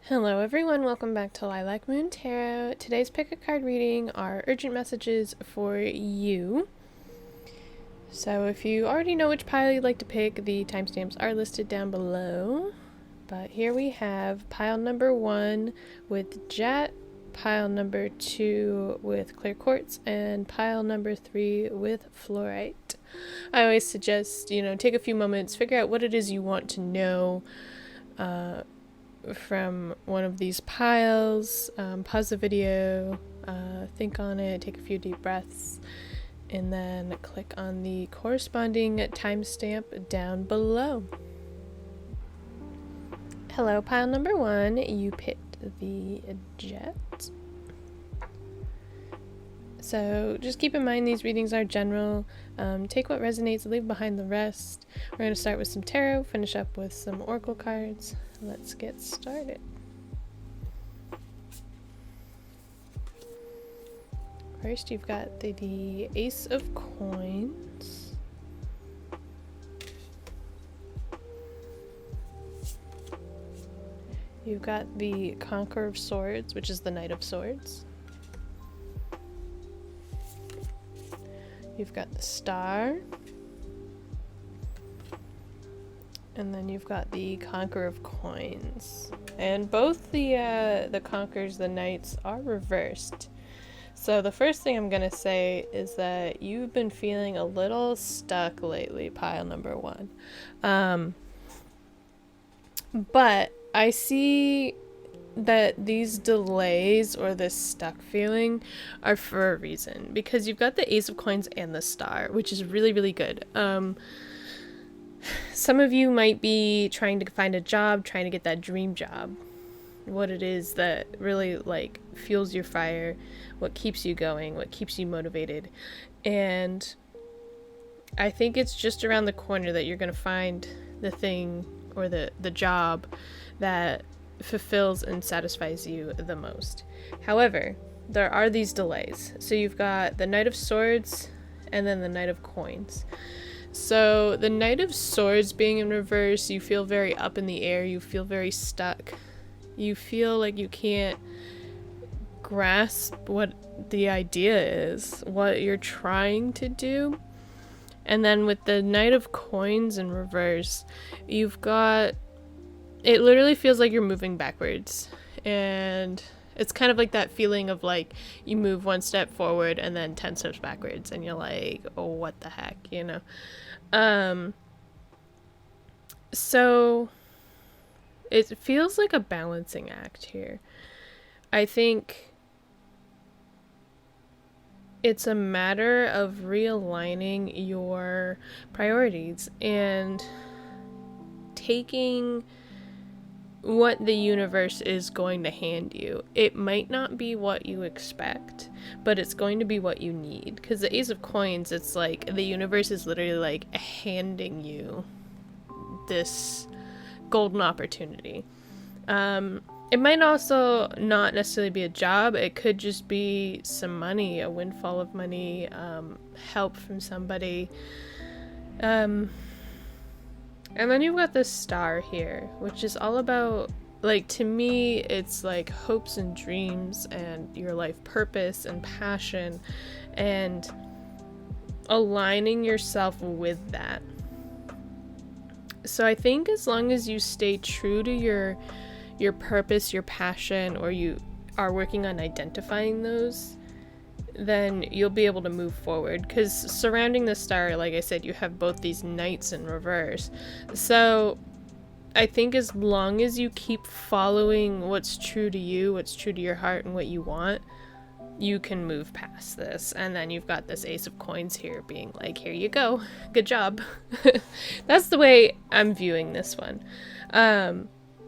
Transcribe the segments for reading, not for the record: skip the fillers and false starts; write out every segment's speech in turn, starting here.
Hello everyone, welcome back to Lilac Moon Tarot. Today's pick a card reading are urgent messages for you. So if you already know which pile you'd like to pick, the timestamps are listed down below. But here we have pile number 1 with Jet, pile number 2 with Clear Quartz, and pile number 3 with Fluorite. I always suggest, take a few moments, figure out what it is you want to know from one of these piles, pause the video, think on it, take a few deep breaths, and then click on the corresponding timestamp down below. Hello, pile number 1, you picked the Jet. So just keep in mind these readings are general. Take what resonates, leave behind the rest. We're going to start with some tarot, finish up with some oracle cards. Let's get started. First, you've got the Ace of Coins. You've got the Conqueror of Swords, which is the Knight of Swords. You've got the Star. And then you've got the Conqueror of Coins. And both the Conquerors, the Knights, are reversed. So the first thing I'm going to say is that you've been feeling a little stuck lately, pile number 1. But I see that these delays or this stuck feeling are for a reason. Because you've got the Ace of Coins and the Star, which is really, really good. Some of you might be trying to find a job, trying to get that dream job. What it is that really fuels your fire, what keeps you going, what keeps you motivated. And I think it's just around the corner that you're going to find the thing or the job that fulfills and satisfies you the most. However, there are these delays. So you've got the Knight of Swords and then the Knight of Coins. So the Knight of Swords being in reverse, you feel very up in the air, you feel very stuck. You feel like you can't grasp what the idea is, what you're trying to do. And then with the Knight of Coins in reverse, you've got, it literally feels like you're moving backwards. And it's kind of like that feeling of you move one step forward and then 10 steps backwards and you're like, oh, what the heck, So it feels like a balancing act here. I think it's a matter of realigning your priorities and taking what the universe is going to hand you. It might not be what you expect, but it's going to be what you need. Because the Ace of Coins, it's like the universe is literally handing you this golden opportunity. It might also not necessarily be a job. It could just be some money, a windfall of money, help from somebody. And then you've got the Star here, which is all about, to me, it's hopes and dreams and your life purpose and passion and aligning yourself with that. So I think as long as you stay true to your purpose, your passion, or you are working on identifying those, then you'll be able to move forward. Because surrounding the Star, like I said, you have both these Knights in reverse. So I think as long as you keep following what's true to you, what's true to your heart and what you want, you can move past this. And then you've got this Ace of Coins here being here you go, good job. That's the way I'm viewing this one.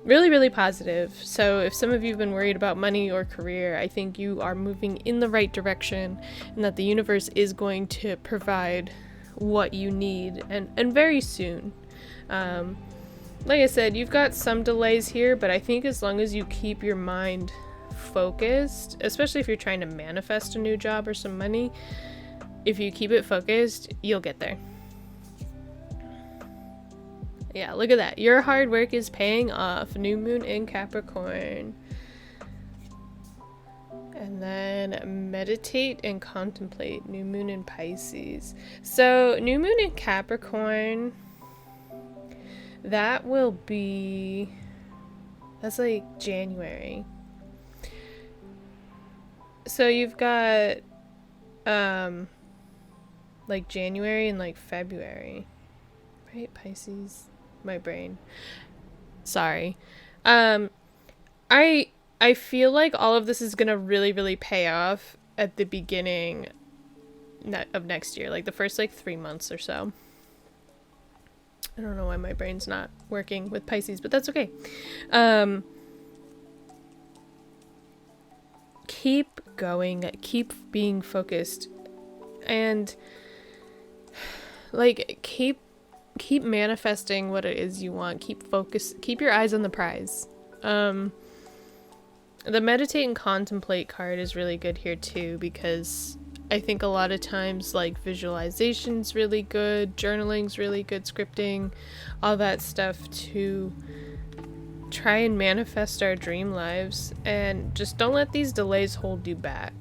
Really, really positive. So if some of you have been worried about money or career, I think you are moving in the right direction and that the universe is going to provide what you need and very soon. Like I said, you've got some delays here, but I think as long as you keep your mind focused, especially if you're trying to manifest a new job or some money, if you keep it focused, you'll get there. Yeah, look at that. Your hard work is paying off. New moon in Capricorn. And then meditate and contemplate. New moon in Pisces. So new moon in Capricorn, that will be, that's like January. So you've got like January and like February, right? Pisces, my brain, sorry. I feel like all of this is gonna really pay off at the beginning of next year, like the first like 3 months or so. I don't know why my brain's not working with Pisces, but that's okay. Keep going, keep being focused, and like keep manifesting what it is you want. Keep focus, keep your eyes on the prize. The meditate and contemplate card is really good here too, because I think a lot of times like visualization's really good, journaling's really good, scripting, all that stuff to try and manifest our dream lives, and just don't let these delays hold you back.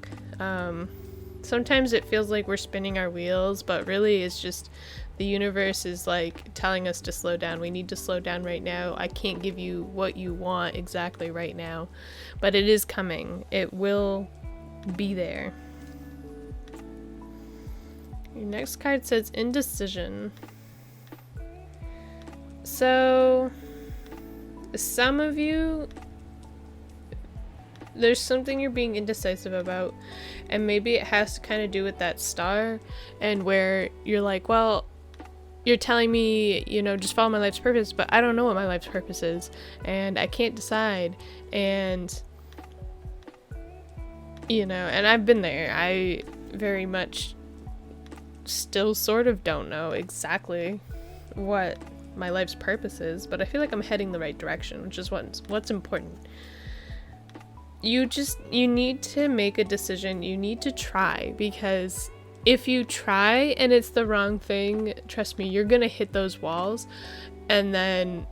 Sometimes it feels like we're spinning our wheels, but really it's just the universe is like telling us to slow down. We need to slow down right now. I can't give you what you want exactly right now, but it is coming. It will be there. Your next card says indecision. So some of you, there's something you're being indecisive about, and maybe it has to kind of do with that star, and where you're like, well, you're telling me, you know, just follow my life's purpose, but I don't know what my life's purpose is, and I can't decide, and, you know, and I've been there. I very much still sort of don't know exactly what my life's purpose is, but I feel like I'm heading the right direction, which is what's important. You need to make a decision. You need to try, because if you try and it's the wrong thing, trust me, you're gonna hit those walls, and then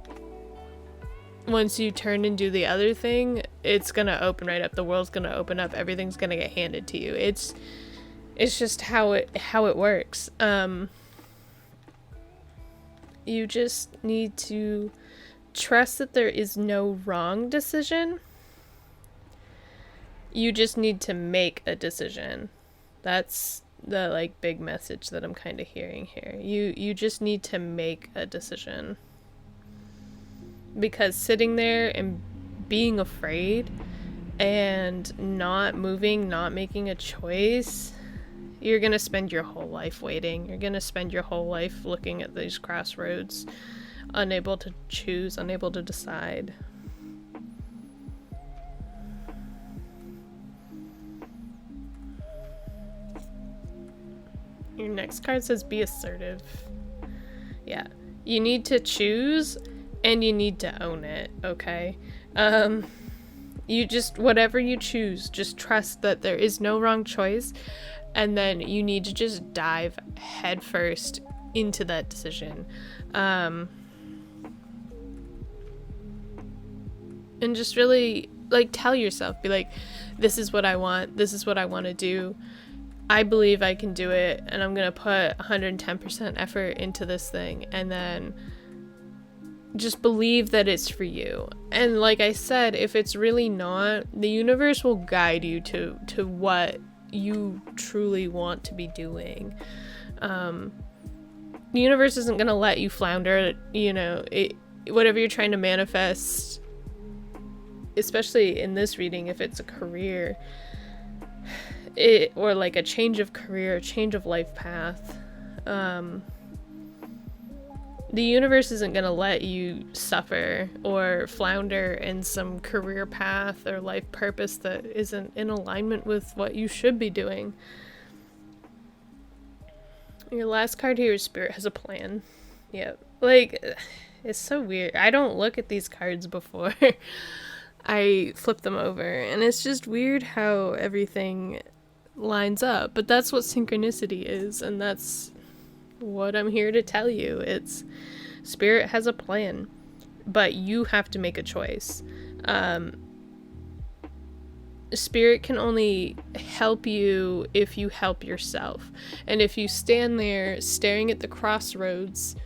once you turn and do the other thing, it's gonna open right up. The world's gonna open up. Everything's gonna get handed to you. It's just how it works. You just need to trust that there is no wrong decision. You just need to make a decision. That's the like big message that I'm kind of hearing here. You just need to make a decision. Because sitting there and being afraid and not moving, not making a choice, you're gonna spend your whole life waiting. You're gonna spend your whole life looking at these crossroads, unable to choose, unable to decide. Your next card says be assertive. Yeah. You need to choose and you need to own it, okay? You just, whatever you choose, just trust that there is no wrong choice, and then you need to just dive headfirst into that decision. And just really, like, tell yourself, be like, this is what I want, this is what I want to do. I believe I can do it, and I'm gonna put 110% effort into this thing, and then just believe that it's for you. And like I said, if it's really not, the universe will guide you to what you truly want to be doing. The universe isn't gonna let you flounder, you know, whatever you're trying to manifest, especially in this reading, if it's a career, or like a change of career, change of life path, the universe isn't going to let you suffer or flounder in some career path or life purpose that isn't in alignment with what you should be doing. Your last card here is Spirit Has a Plan. Yep. Like, it's so weird. I don't look at these cards before I flip them over, and it's just weird how everything lines up, but that's what synchronicity is, and that's what I'm here to tell you. It's Spirit has a plan, but you have to make a choice. Spirit can only help you if you help yourself. And if you stand there staring at the crossroads,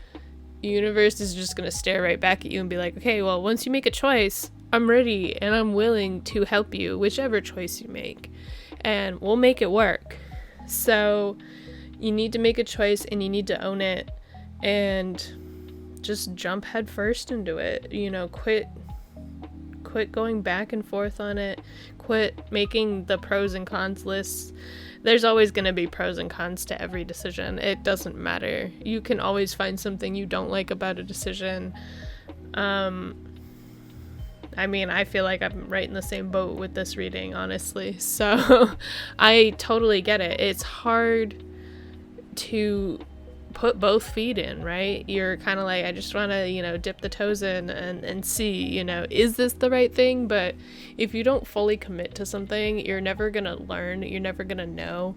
the universe is just going to stare right back at you and be like, okay, well, once you make a choice, I'm ready and I'm willing to help you, whichever choice you make. And we'll make it work. So you need to make a choice and you need to own it and just jump head first into it. You know, quit going back and forth on it. Quit making the pros and cons lists. There's always going to be pros and cons to every decision. It doesn't matter. You can always find something you don't like about a decision. I mean, I feel like I'm right in the same boat with this reading, honestly. So I totally get it. It's hard to put both feet in, right? You're kind of like, I just want to, you know, dip the toes in and see, you know, is this the right thing? But if you don't fully commit to something, you're never going to learn. You're never going to know.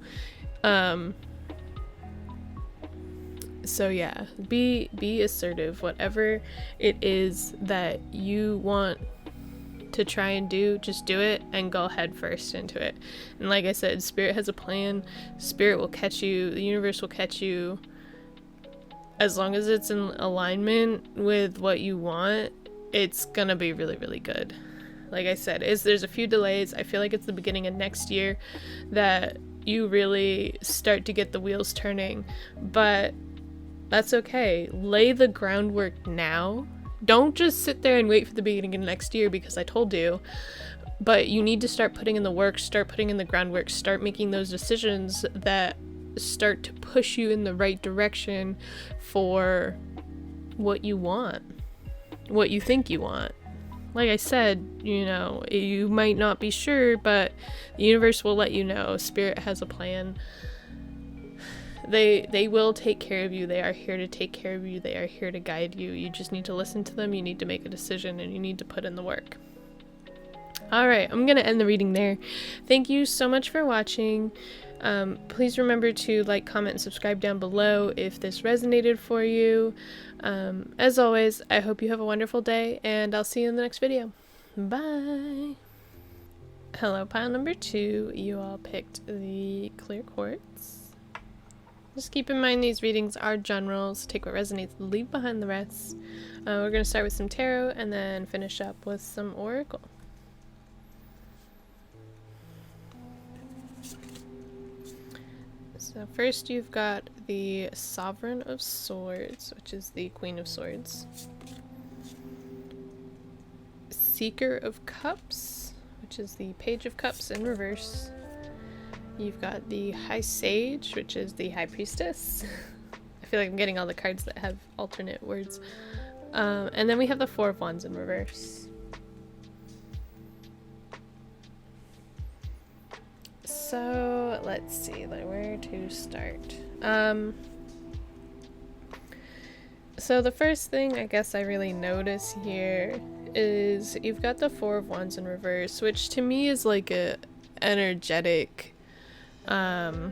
So yeah, be assertive. Whatever it is that you want to try and do, just do it and go head first into it. And like I said, Spirit has a plan. Spirit will catch you. The universe will catch you. As long as it's in alignment with what you want, it's gonna be really, really good. Like I said, there's a few delays. I feel like it's the beginning of next year that you really start to get the wheels turning. But that's okay. Lay the groundwork now. Don't just sit there and wait for the beginning of next year because I told you. But you need to start putting in the work, start putting in the groundwork, start making those decisions that start to push you in the right direction for what you want, what you think you want. Like I said, you know, you might not be sure, but the universe will let you know. Spirit has a plan. They will take care of you. They are here to take care of you. They are here to guide you. You just need to listen to them. You need to make a decision and you need to put in the work. All right, I'm going to end the reading there. Thank you so much for watching. Please remember to like, comment, and subscribe down below if this resonated for you. As always, I hope you have a wonderful day and I'll see you in the next video. Bye. Hello, pile number 2. You all picked the clear quartz. Just keep in mind these readings are generals. Take what resonates, leave behind the rest. We're going to start with some tarot and then finish up with some oracle. So first you've got the Sovereign of Swords, which is the Queen of Swords. Seeker of Cups, which is the Page of Cups in reverse. You've got the High Sage, which is the High Priestess. I feel like I'm getting all the cards that have alternate words. And then we have the Four of Wands in reverse. So let's see, like, where to start. So the first thing I guess I really notice here is you've got the Four of Wands in reverse, which to me is like a energetic, for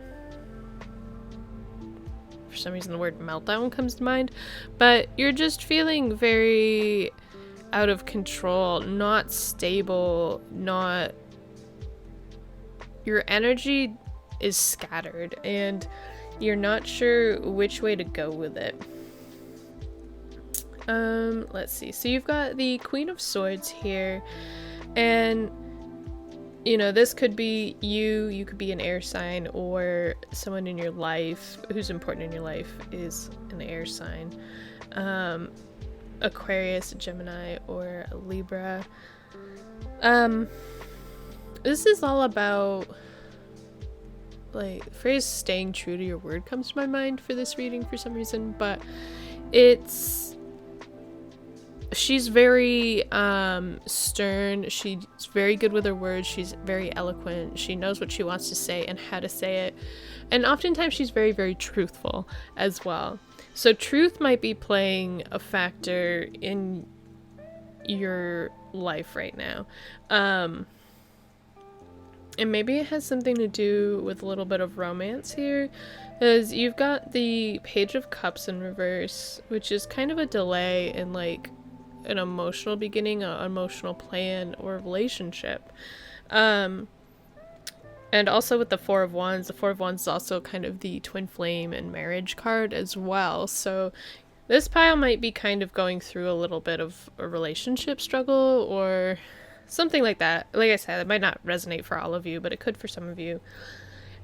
some reason the word meltdown comes to mind, but you're just feeling very out of control, not stable, your energy is scattered and you're not sure which way to go with it. Let's see. So you've got the Queen of Swords here, and you know, this could be you could be an air sign, or someone in your life who's important in your life is an air sign. Aquarius, Gemini, or a Libra. This is all about, like, the phrase staying true to your word comes to my mind for this reading for some reason, but she's very stern. She's very good with her words. She's very eloquent. She knows what she wants to say and how to say it. And oftentimes she's very, very truthful as well. So truth might be playing a factor in your life right now. And maybe it has something to do with a little bit of romance here, because you've got the Page of Cups in reverse, which is kind of a delay in like an emotional beginning, an emotional plan, or relationship. And also with the Four of Wands is also kind of the twin flame and marriage card as well. So this pile might be kind of going through a little bit of a relationship struggle or something like that. Like I said, it might not resonate for all of you, but it could for some of you.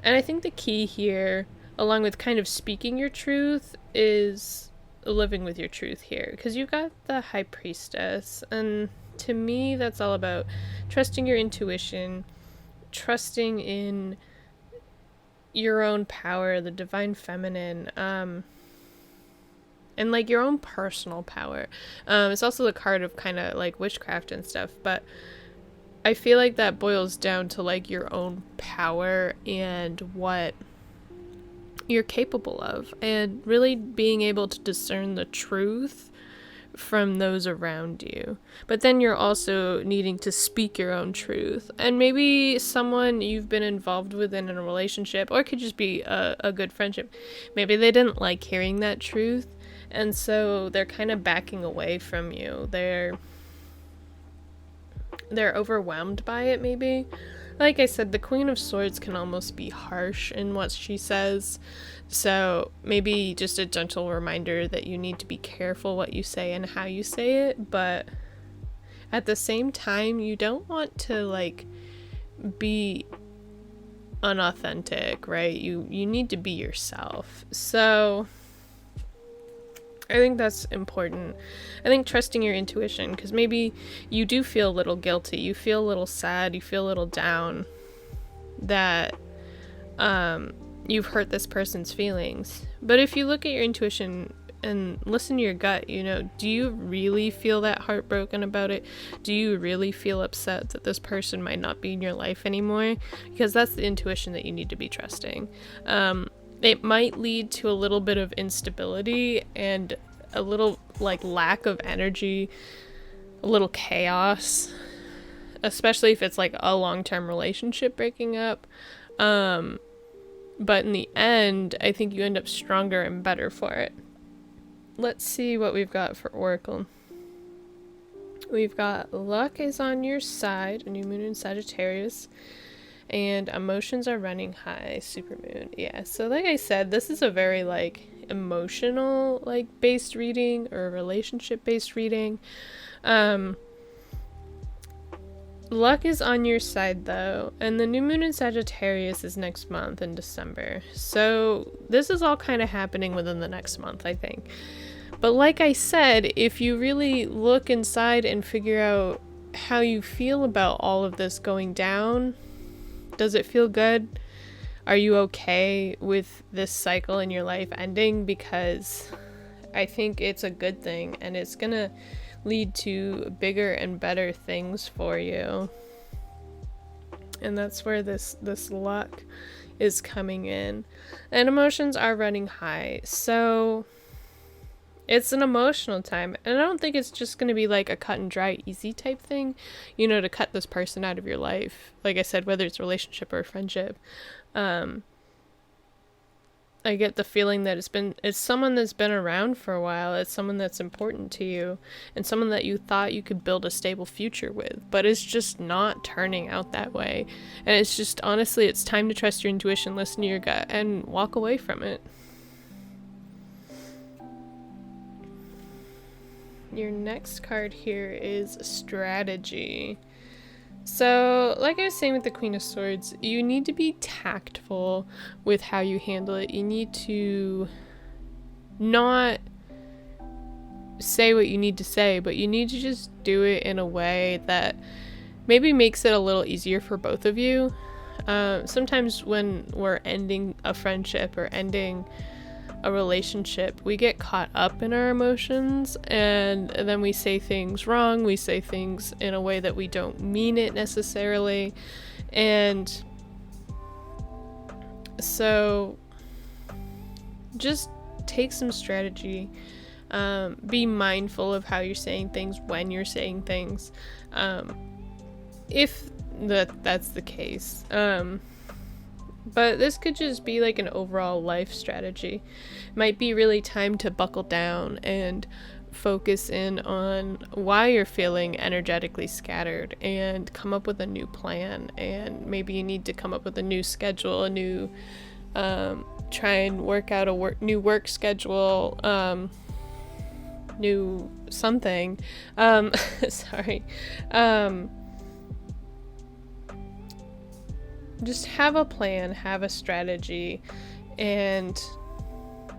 And I think the key here, along with kind of speaking your truth, is living with your truth here. Because you've got the High Priestess, and to me, that's all about trusting your intuition, trusting in your own power, the divine feminine, and like your own personal power. It's also the card of kind of like witchcraft and stuff, but I feel like that boils down to like your own power and what you're capable of, and really being able to discern the truth from those around you. But then you're also needing to speak your own truth. And maybe someone you've been involved with in a relationship, or it could just be a good friendship, maybe they didn't like hearing that truth, and so they're kind of backing away from you. They're overwhelmed by it, maybe. Like I said, the Queen of Swords can almost be harsh in what she says, so maybe just a gentle reminder that you need to be careful what you say and how you say it, but at the same time, you don't want to, like, be unauthentic, right? You need to be yourself. So I think that's important. I think trusting your intuition, because maybe you do feel a little guilty, you feel a little sad, you feel a little down that you've hurt this person's feelings. But if you look at your intuition and listen to your gut, you know, do you really feel that heartbroken about it? Do you really feel upset that this person might not be in your life anymore? Because that's the intuition that you need to be trusting. It might lead to a little bit of instability and a little like lack of energy, a little chaos, especially if it's like a long-term relationship breaking up. But in the end, I think you end up stronger and better for it. Let's see what we've got for Oracle. We've got luck is on your side, a new moon in Sagittarius. And emotions are running high, supermoon. Yeah, so like I said, this is a very like emotional like based reading or relationship based reading. Luck is on your side though, and the new moon in Sagittarius is next month in December. So this is all kind of happening within the next month, I think. But like I said, if you really look inside and figure out how you feel about all of this going down, does it feel good? Are you okay with this cycle in your life ending? Because I think it's a good thing, and it's gonna lead to bigger and better things for you. And that's where this luck is coming in. And emotions are running high. So it's an emotional time, and I don't think it's just going to be like a cut and dry, easy type thing, you know, to cut this person out of your life. Like I said, whether it's a relationship or a friendship. I get the feeling that it's someone that's been around for a while. It's someone that's important to you, and someone that you thought you could build a stable future with, but it's just not turning out that way. And it's just, honestly, it's time to trust your intuition, listen to your gut, and walk away from it. Your next card here is strategy. So, like I was saying with the Queen of Swords, you need to be tactful with how you handle it. You need to not say what you need to say, but you need to just do it in a way that maybe makes it a little easier for both of you. Sometimes when we're ending a friendship or ending a relationship, we get caught up in our emotions, and then we say things wrong, we say things in a way that we don't mean it necessarily, and so just take some strategy. Be mindful of how you're saying things, when you're saying things. If that's the case. But this could just be like an overall life strategy. Might be really time to buckle down and focus in on why you're feeling energetically scattered and come up with a new plan. And maybe you need to come up with a new schedule, a new try and work out a new work schedule, new something. Sorry. Just have a plan, have a strategy, and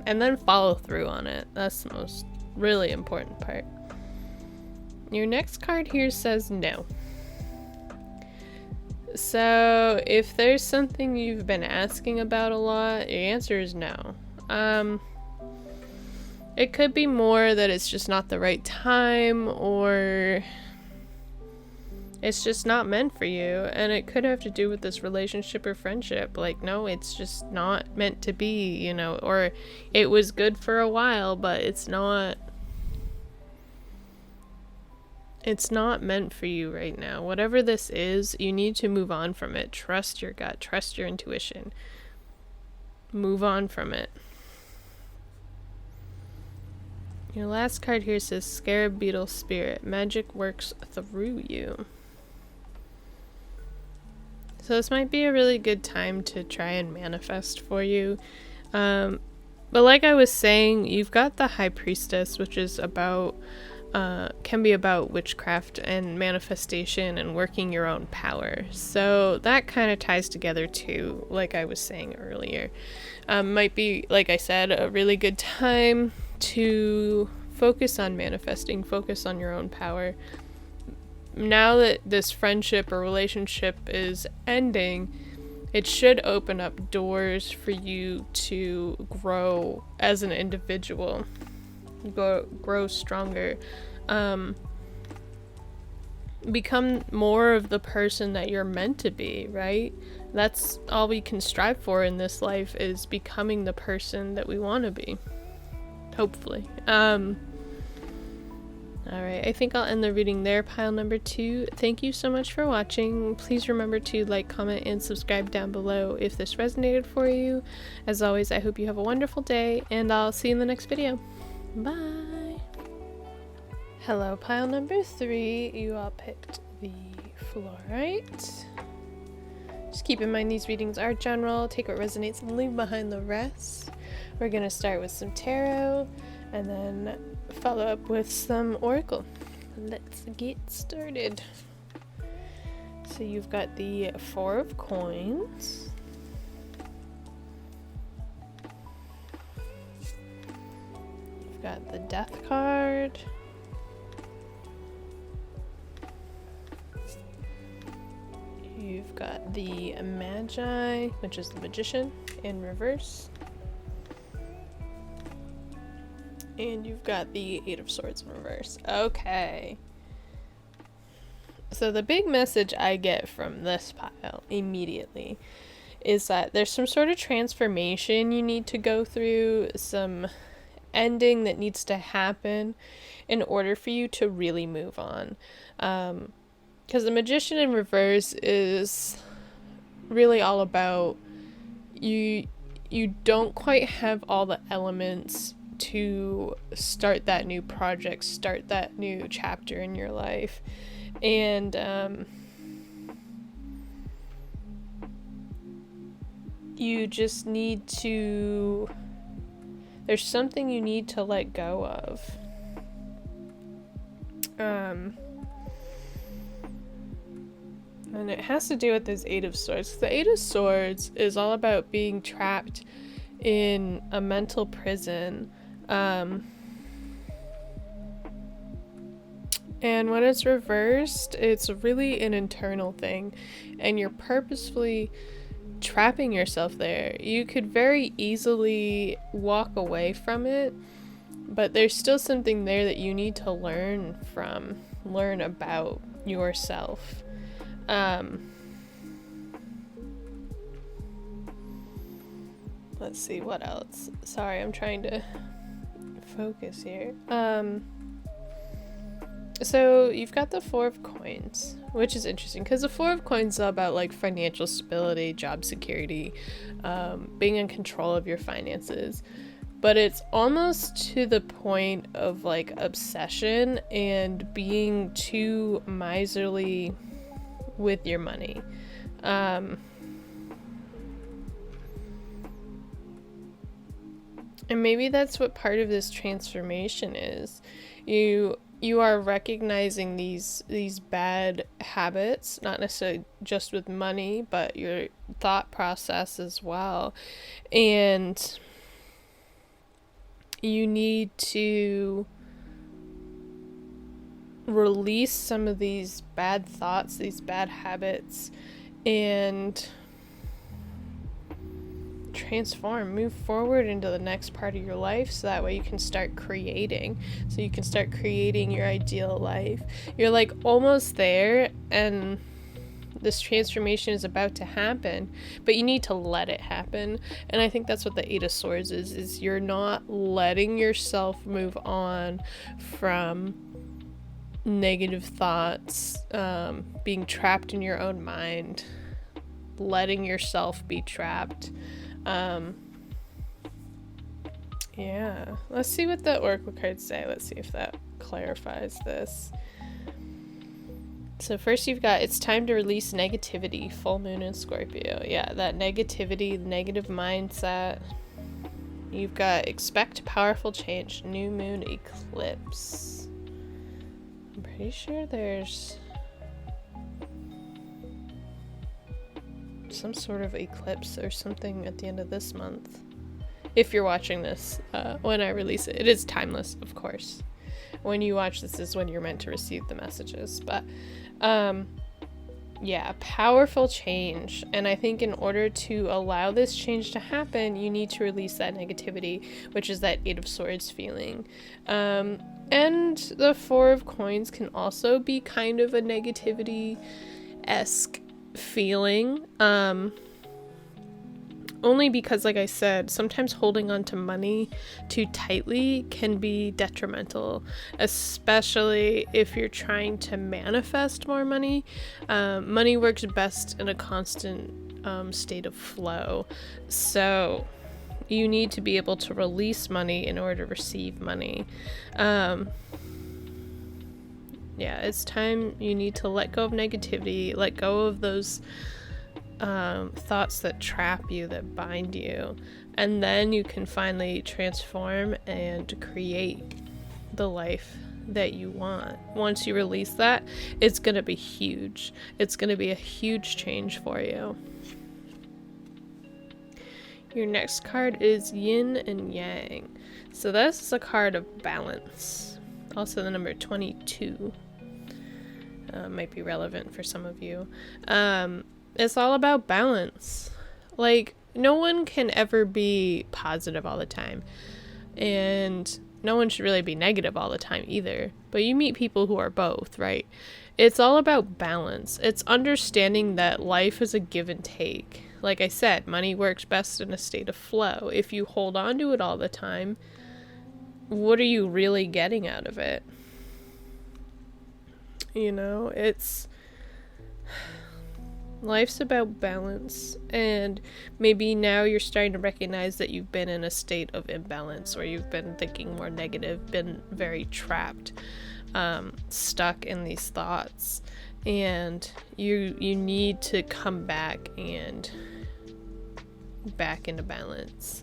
then follow through on it. That's the most really important part. Your next card here says no. So if there's something you've been asking about a lot, your answer is no. It could be more that it's just not the right time, or it's just not meant for you, and it could have to do with this relationship or friendship. Like, no, it's just not meant to be, you know, or it was good for a while, but it's not meant for you right now. Whatever this is, you need to move on from it. Trust your gut, trust your intuition. Move on from it. Your last card here says Scarab Beetle Spirit. Magic works through you. So this might be a really good time to try and manifest for you. But like I was saying, you've got the High Priestess, which is about, can be about witchcraft and manifestation and working your own power. So that kind of ties together too, like I was saying earlier. Might be, like I said, a really good time to focus on manifesting, focus on your own power. Now that this friendship or relationship is ending, it should open up doors for you to grow as an individual, grow stronger, become more of the person that you're meant to be, right? That's all we can strive for in this life, is becoming the person that we want to be. Hopefully. Alright, I think I'll end the reading there, pile number 2. Thank you so much for watching. Please remember to like, comment, and subscribe down below if this resonated for you. As always, I hope you have a wonderful day, and I'll see you in the next video. Bye! Hello, pile number 3. You all picked the Fluorite. Just keep in mind these readings are general. Take what resonates and leave behind the rest. We're going to start with some tarot and then follow up with some oracle. Let's get started. So you've got the 4 of Coins. You've got the Death card. You've got the Magi, which is the Magician, in reverse. And you've got the 8 of Swords in reverse. Okay. So the big message I get from this pile immediately is that there's some sort of transformation you need to go through, some ending that needs to happen in order for you to really move on. Because the Magician in reverse is really all about you don't quite have all the elements to start that new project, start that new chapter in your life. And you just need to, there's something you need to let go of. And it has to do with this 8 of Swords. The 8 of Swords is all about being trapped in a mental prison. And when it's reversed, it's really an internal thing, and you're purposefully trapping yourself there. You could very easily walk away from it, but there's still something there that you need to learn about yourself. Let's see, what else? Sorry, I'm trying to focus here. So you've got the Four of Coins, which is interesting because the Four of Coins is all about like financial stability, job security, being in control of your finances. But it's almost to the point of like obsession and being too miserly with your money. And maybe that's what part of this transformation is. You are recognizing these bad habits, not necessarily just with money, but your thought process as well. And you need to release some of these bad thoughts, these bad habits, and transform, move forward into the next part of your life so that way you can start creating. So you can start creating your ideal life. You're like almost there and this transformation is about to happen, but you need to let it happen. And I think that's what the Eight of Swords is you're not letting yourself move on from negative thoughts, being trapped in your own mind, letting yourself be trapped. Yeah, let's see what the Oracle cards say. Let's see if that clarifies this. So first you've got, it's time to release negativity, full moon in Scorpio. Yeah, that negativity, negative mindset. You've got expect powerful change, new moon eclipse. I'm pretty sure there's some sort of eclipse or something at the end of this month. If you're watching this when I release it. It is timeless, of course. When you watch this is when you're meant to receive the messages. But yeah, powerful change. And I think in order to allow this change to happen, you need to release that negativity, which is that Eight of Swords feeling. And the Four of Coins can also be kind of a negativity-esque feeling. Only because, like I said, sometimes holding on to money too tightly can be detrimental, especially if you're trying to manifest more money. Money works best in a constant state of flow. So you need to be able to release money in order to receive money. Yeah, it's time you need to let go of negativity, let go of those thoughts that trap you, that bind you, and then you can finally transform and create the life that you want. Once you release that, it's gonna be huge. It's gonna be a huge change for you. Your next card is Yin and Yang. So this is a card of balance. Also the number 22 might be relevant for some of you. It's all about balance. Like, no one can ever be positive all the time. And no one should really be negative all the time either. But you meet people who are both, right? It's all about balance. It's understanding that life is a give and take. Like I said, money works best in a state of flow. If you hold on to it all the time, what are you really getting out of it? You know, life's about balance, and maybe now you're starting to recognize that you've been in a state of imbalance, or you've been thinking more negative, been very trapped, stuck in these thoughts, and you need to come back into balance.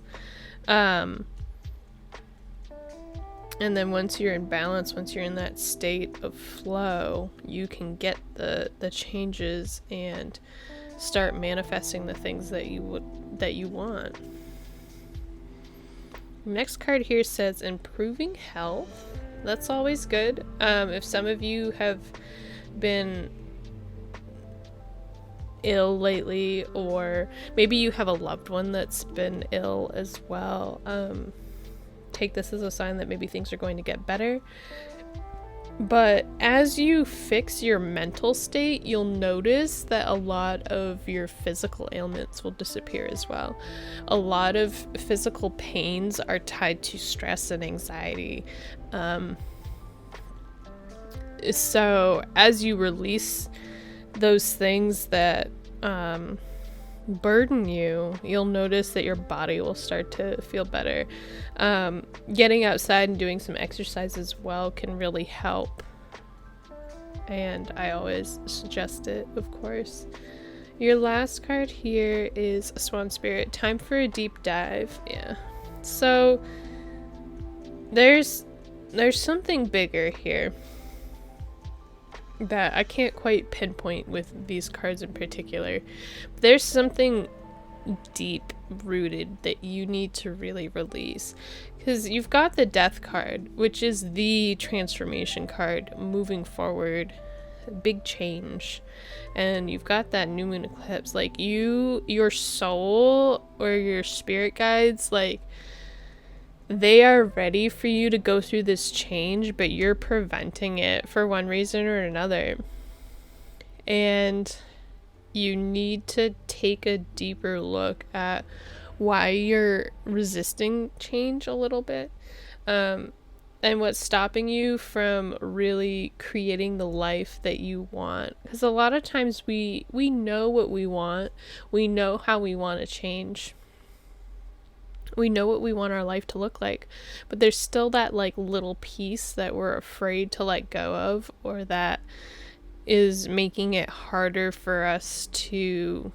And then once you're in balance, once you're in that state of flow, you can get the changes and start manifesting the things that you want. Next card here says improving health. That's always good. If some of you have been ill lately, or maybe you have a loved one that's been ill as well, take this as a sign that maybe things are going to get better. But as you fix your mental state, you'll notice that a lot of your physical ailments will disappear as well. A lot of physical pains are tied to stress and anxiety. So as you release those things that burden you, you'll notice that your body will start to feel better. Getting outside and doing some exercise as well can really help. And I always suggest it, of course. Your last card here is a Swan Spirit. Time for a deep dive. Yeah. So there's something bigger here that I can't quite pinpoint with these cards in particular. There's something deep rooted that you need to really release, because you've got the Death card, which is the transformation card, moving forward, big change, and you've got that new moon eclipse. Like your soul or your spirit guides, like, they are ready for you to go through this change, but you're preventing it for one reason or another. And you need to take a deeper look at why you're resisting change a little bit, and what's stopping you from really creating the life that you want. Because a lot of times we know what we want, we know how we want to change, we know what we want our life to look like, but there's still that like little piece that we're afraid to let go of, or that is making it harder for us to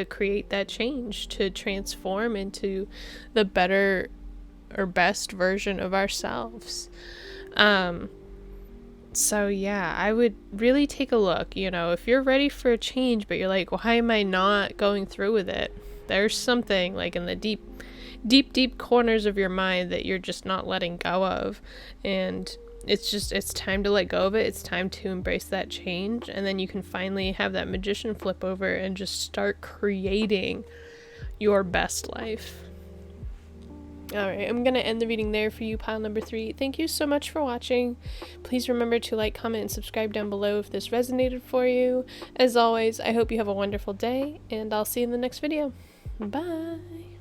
create that change, to transform into the better or best version of ourselves. So yeah, I would really take a look, if you're ready for a change, but you're like, why am I not going through with it? There's something like in the deep corners of your mind that you're just not letting go of. And it's time to let go of it. It's time to embrace that change. And then you can finally have that magician flip over and just start creating your best life. Alright, I'm going to end the reading there for you, pile number 3. Thank you so much for watching. Please remember to like, comment, and subscribe down below if this resonated for you. As always, I hope you have a wonderful day, and I'll see you in the next video. Bye!